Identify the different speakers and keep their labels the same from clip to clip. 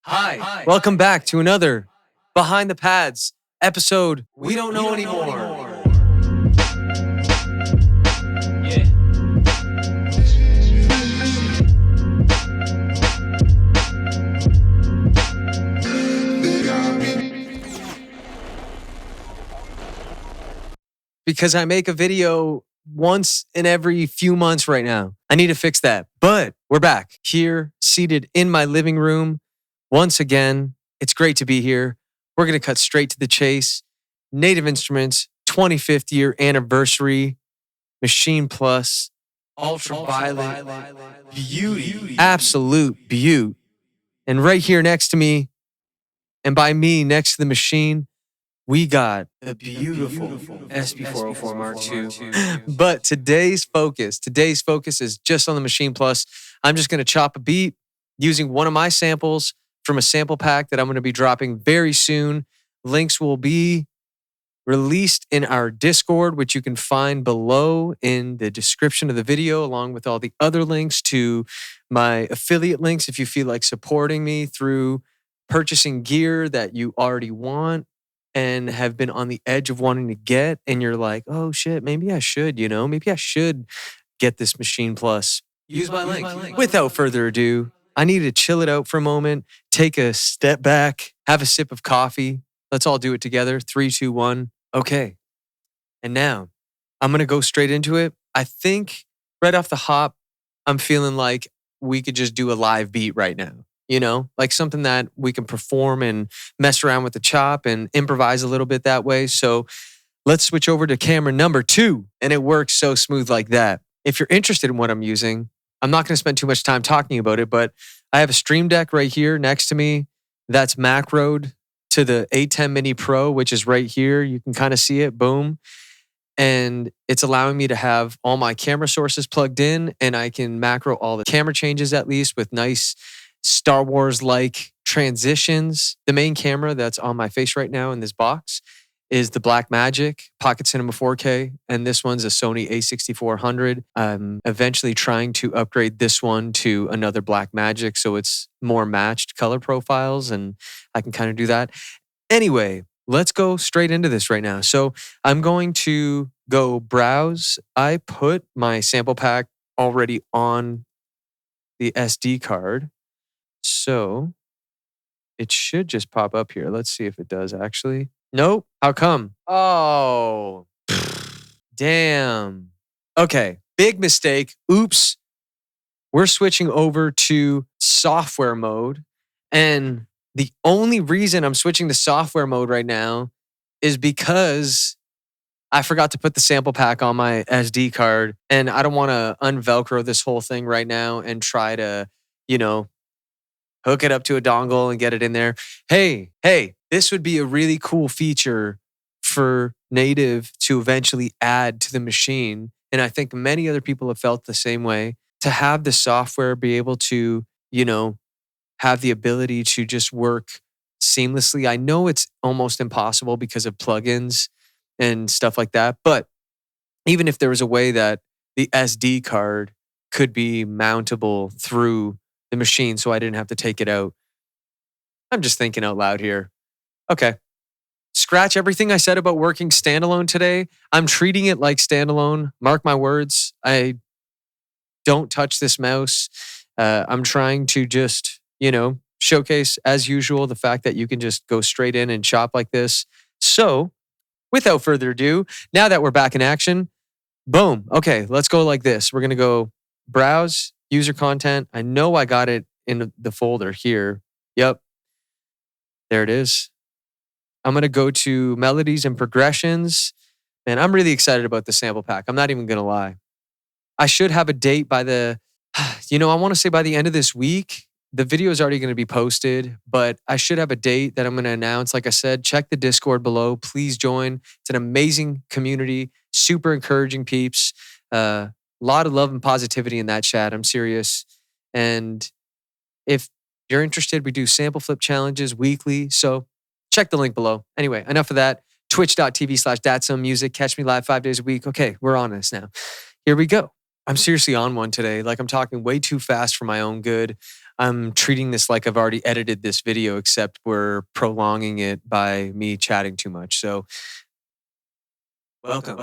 Speaker 1: Hi, welcome back to another Behind the Pads episode. We don't know anymore. Yeah. Because I make a video once in every few months right now. I need to fix that. But we're back here, seated in my living room. Once again, it's great to be here. We're going to cut straight to the chase. Native Instruments, 25th year anniversary, Maschine Plus, ultraviolet beauty, absolute beaut. And right here next to me, and by me next to the machine, we got the beautiful SP404 Mark II. But today's focus is just on the Maschine Plus. I'm just going to chop a beat using one of my samples from a sample pack that I'm going to be dropping very soon. Links will be released in our Discord, which you can find below in the description of the video, along with all the other links to my affiliate links if you feel like supporting me through purchasing gear that you already want and have been on the edge of wanting to get, and you're like, oh shit, maybe I should, maybe I should get this Maschine Plus. Use my link. Without further ado, I need to chill it out for a moment, take a step back, have a sip of coffee. Let's all do it together. 3, 2, 1. Okay. And now I'm going to go straight into it. I think right off the hop, I'm feeling like we could just do a live beat right now. Like something that we can perform and mess around with the chop and improvise a little bit that way. So let's switch over to camera number 2. And it works so smooth like that. If you're interested in what I'm using, I'm not going to spend too much time talking about it, but I have a Stream Deck right here next to me that's macroed to the A10 Mini Pro, which is right here. You can kind of see it, boom. And it's allowing me to have all my camera sources plugged in, and I can macro all the camera changes at least with nice Star Wars-like transitions. The main camera that's on my face right now in this box is the Blackmagic Pocket Cinema 4K, and this one's a Sony a6400. I'm eventually trying to upgrade this one to another Blackmagic so it's more matched color profiles, and I can kind of do that. Anyway, let's go straight into this right now. So I'm going to go browse. I put my sample pack already on the SD card, so it should just pop up here. Let's see if it does actually. Nope. How come? Oh, damn. Okay. Big mistake. Oops. We're switching over to software mode. And the only reason I'm switching to software mode right now is because I forgot to put the sample pack on my SD card. And I don't want to unvelcro this whole thing right now and try to, hook it up to a dongle and get it in there. Hey, this would be a really cool feature for Native to eventually add to the machine. And I think many other people have felt the same way, to have the software be able to, have the ability to just work seamlessly. I know it's almost impossible because of plugins and stuff like that. But even if there was a way that the SD card could be mountable through the machine so I didn't have to take it out. I'm just thinking out loud here. Okay. Scratch everything I said about working standalone today. I'm treating it like standalone. Mark my words. I don't touch this mouse. I'm trying to just, showcase as usual the fact that you can just go straight in and chop like this. So without further ado, now that we're back in action, boom. Okay, let's go like this. We're going to go browse, user content. I know I got it in the folder here. Yep. There it is. I'm going to go to melodies and progressions. And I'm really excited about the sample pack. I'm not even going to lie. I should have a date by I want to say by the end of this week. The video is already going to be posted, but I should have a date that I'm going to announce. Like I said, check the Discord below. Please join. It's an amazing community, super encouraging peeps. A lot of love and positivity in that chat. I'm serious. And if you're interested, we do sample flip challenges weekly. So check the link below. Anyway, enough of that. Twitch.tv/Datsunn music. Catch me live 5 days a week. Okay, we're on this now. Here we go. I'm seriously on one today. Like I'm talking way too fast for my own good. I'm treating this like I've already edited this video, except we're prolonging it by me chatting too much. So welcome.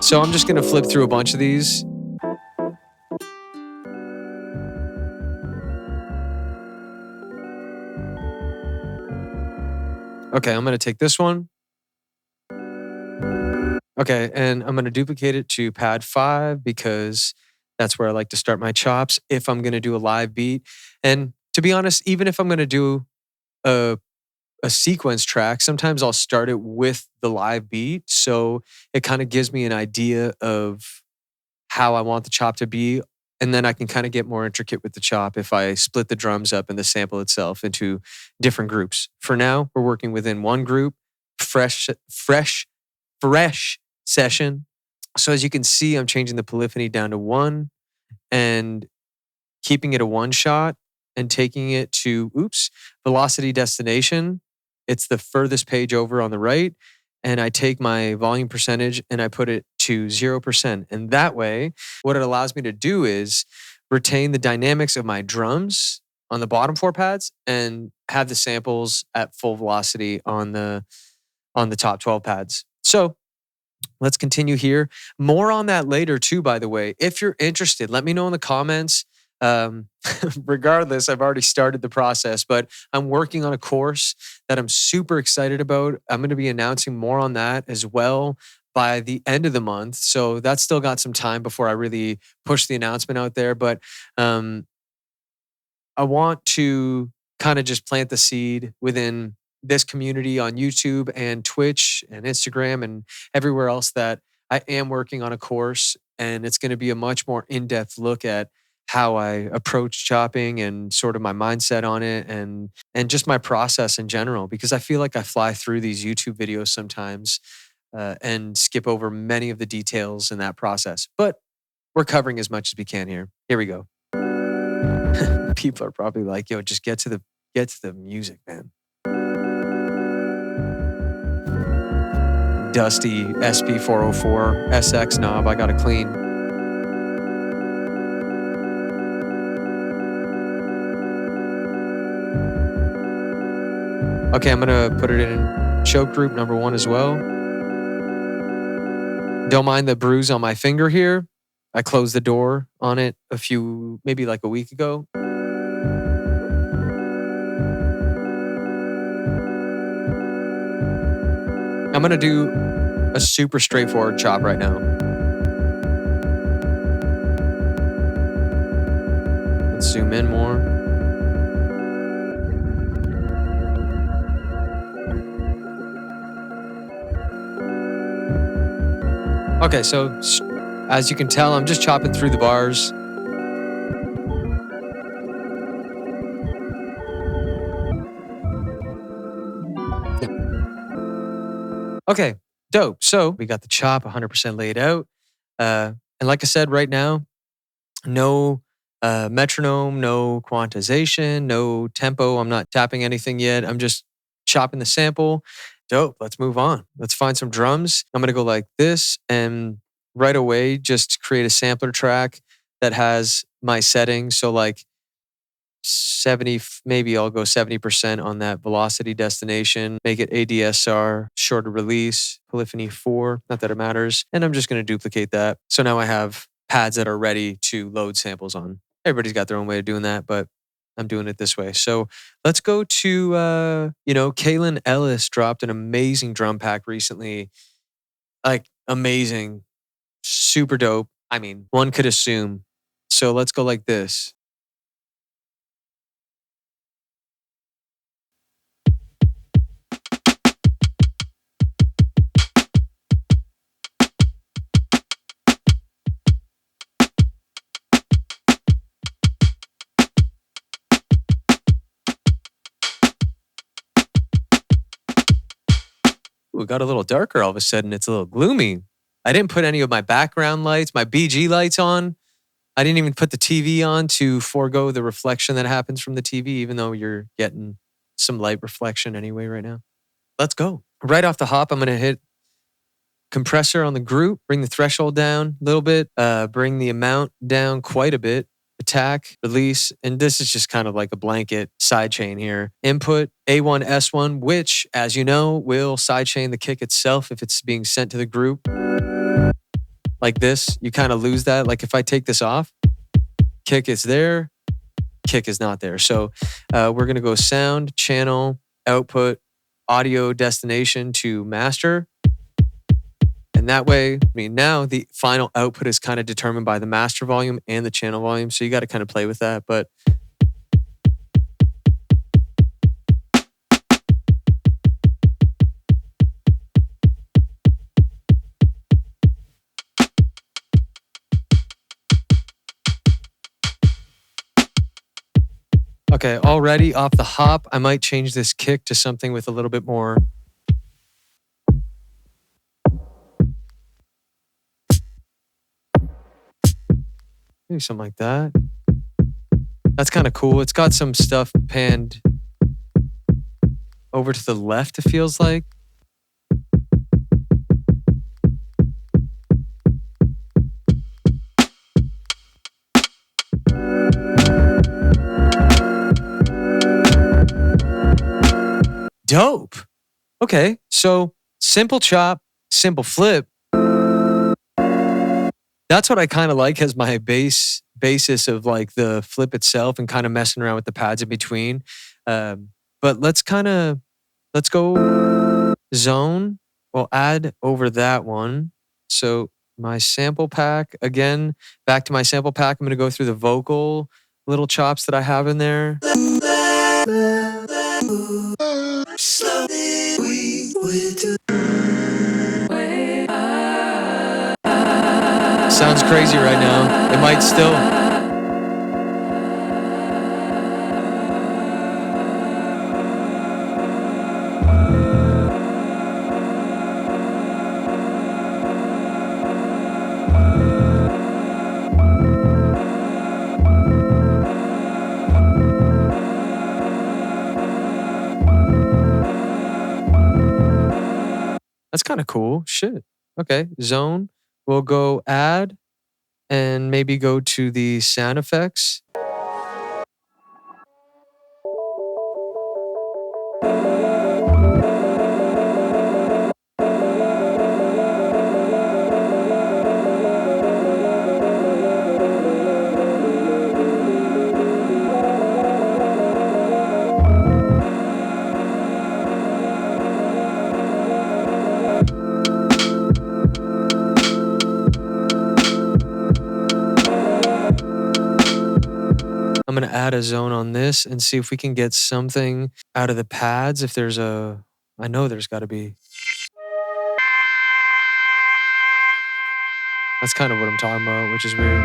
Speaker 1: So I'm just going to flip through a bunch of these. Okay, I'm going to take this one. Okay, and I'm going to duplicate it to pad 5 because that's where I like to start my chops if I'm going to do a live beat. And to be honest, even if I'm going to do a sequence track, sometimes I'll start it with the live beat. So it kind of gives me an idea of how I want the chop to be. And then I can kind of get more intricate with the chop if I split the drums up and the sample itself into different groups. For now, we're working within one group, fresh session. So as you can see, I'm changing the polyphony down to 1 and keeping it a 1 shot and taking it to, velocity destination. It's the furthest page over on the right. And I take my volume percentage and I put it to 0%. And that way, what it allows me to do is retain the dynamics of my drums on the bottom 4 pads and have the samples at full velocity on the top 12 pads. So let's continue here. More on that later too, by the way. If you're interested, let me know in the comments. Regardless, I've already started the process, but I'm working on a course that I'm super excited about. I'm going to be announcing more on that as well by the end of the month. So that's still got some time before I really push the announcement out there. But I want to kind of just plant the seed within this community on YouTube and Twitch and Instagram and everywhere else that I am working on a course. And it's going to be a much more in-depth look at how I approach chopping and sort of my mindset on it and just my process in general, because I feel like I fly through these YouTube videos sometimes and skip over many of the details in that process. But we're covering as much as we can here. Here we go. People are probably like, yo, just get to the music, man. Dusty SP404 SX knob I got to clean. Okay, I'm going to put it in choke group number 1 as well. Don't mind the bruise on my finger here. I closed the door on it maybe like a week ago. I'm going to do a super straightforward chop right now. Let's zoom in more. Okay, so as you can tell, I'm just chopping through the bars. Okay, dope. So we got the chop 100% laid out. And like I said, right now, no metronome, no quantization, no tempo. I'm not tapping anything yet. I'm just chopping the sample. Dope. Let's move on. Let's find some drums. I'm going to go like this and right away just create a sampler track that has my settings. So like 70, maybe I'll go 70% on that velocity destination, make it ADSR, shorter release, polyphony 4, not that it matters. And I'm just going to duplicate that. So now I have pads that are ready to load samples on. Everybody's got their own way of doing that, but I'm doing it this way. So let's go to, Kaylin Ellis dropped an amazing drum pack recently. Like amazing, super dope. I mean, one could assume. So let's go like this. Ooh, it got a little darker all of a sudden. It's a little gloomy. I didn't put any of my background lights, my BG lights on. I didn't even put the TV on to forego the reflection that happens from the TV, even though you're getting some light reflection anyway right now. Let's go. Right off the hop, I'm going to hit compressor on the group, bring the threshold down a little bit, bring the amount down quite a bit, attack, release, and this is just kind of like a blanket sidechain here. Input A1, S1, which, as you know, will sidechain the kick itself if it's being sent to the group. Like this, you kind of lose that. Like if I take this off, kick is there, kick is not there. So we're going to go sound, channel, output, audio destination to master. And that way, now the final output is kind of determined by the master volume and the channel volume. So you got to kind of play with that. But okay, already off the hop, I might change this kick to something with a little bit more. Maybe something like that. That's kind of cool. It's got some stuff panned over to the left, it feels like. Dope. Okay, so simple chop, simple flip. That's what I kind of like as my basis of like the flip itself and kind of messing around with the pads in between. But let's go zone. We'll add over that one. So my sample pack, again, back to my sample pack. I'm going to go through the vocal little chops that I have in there. Sounds crazy right now. It might still. That's kind of cool. Shit. Okay, zone. We'll go add and maybe go to the sound effects. I'm going to add a zone on this and see if we can get something out of the pads. If there's I know there's got to be. That's kind of what I'm talking about, which is weird.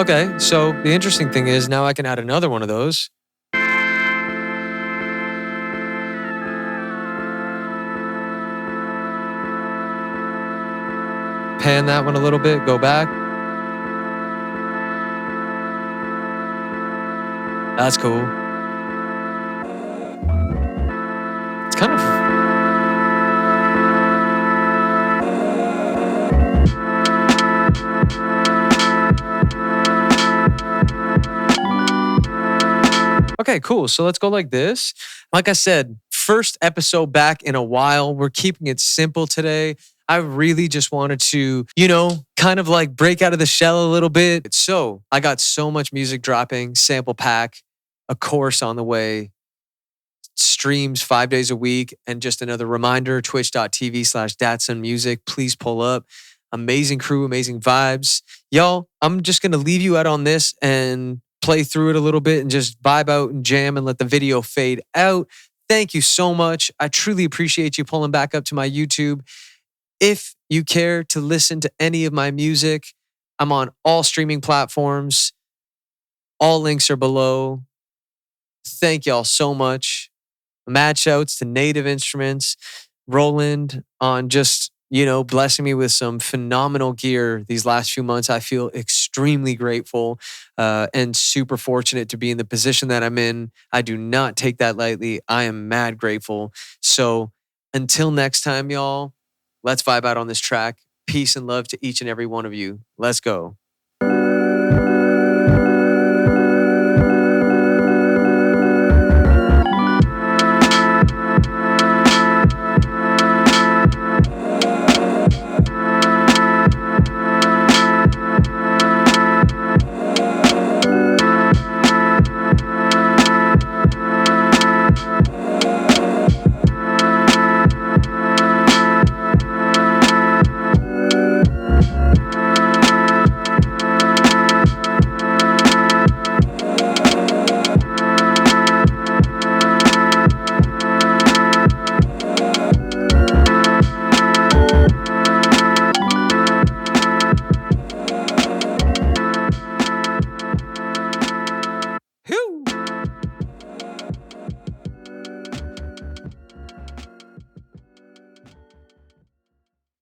Speaker 1: Okay, so the interesting thing is now I can add another one of those. Pan that one a little bit, go back. That's cool. It's kind of... Okay, cool. So let's go like this. Like I said, first episode back in a while. We're keeping it simple today. I really just wanted to, kind of like break out of the shell a little bit. So I got so much music dropping, sample pack, a course on the way, streams 5 days a week, and just another reminder, twitch.tv/Datsunn Music. Please pull up. Amazing crew, amazing vibes. Y'all, I'm just going to leave you out on this and play through it a little bit and just vibe out and jam and let the video fade out. Thank you so much. I truly appreciate you pulling back up to my YouTube. If you care to listen to any of my music, I'm on all streaming platforms. All links are below. Thank y'all so much. Mad shouts to Native Instruments, Roland on just, blessing me with some phenomenal gear these last few months. I feel extremely extremely grateful and super fortunate to be in the position that I'm in. I do not take that lightly. I am mad grateful. So until next time, y'all, let's vibe out on this track. Peace and love to each and every one of you. Let's go.